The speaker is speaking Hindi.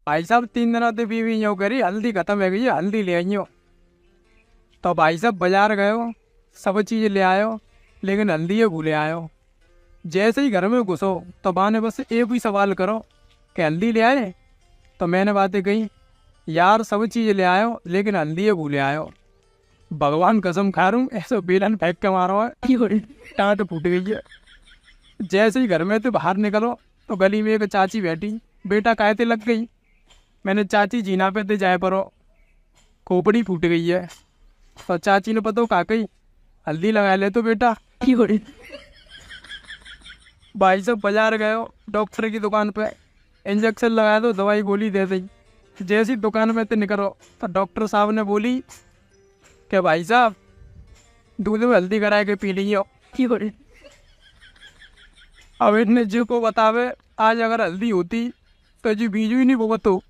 भाई साहब 3 दिनों से बीवी यूँ करी हल्दी खत्म है गई, हल्दी ले आई हो। तो भाई साहब बाजार गए हो, सब चीज़ ले आयो, लेकिन हल्दी ये भूले आयो। जैसे ही घर में घुसो तो माँ ने बस एक ही सवाल करो कि हल्दी ले आए। तो मैंने बातें कही, यार सब चीज़ ले आयो लेकिन हल्दी ये भूले आयो। भगवान कसम खा रहा हूँ, ऐसे बेलन फेंक के मारो है, टाँट फूट गई है। जैसे ही घर में तो बाहर निकलो तो गली में एक चाची बैठी, बेटा कायते लग गई। मैंने चाची जीना पे ते जाए परो, खोपड़ी फूट गई है। तो चाची ने पता कहा कही, हल्दी लगा ले तो बेटा। भाई साहब बाजार गए हो, डॉक्टर की दुकान पे इंजेक्शन लगाया तो दवाई गोली दे दी। जैसी दुकान में तो निकलो तो डॉक्टर साहब ने बोली कि भाई साहब दूध में हल्दी करा के पी ली हो। अब इतने जी को बतावे, आज अगर हल्दी होती तो जी बीजू ही नहीं बोगत हो।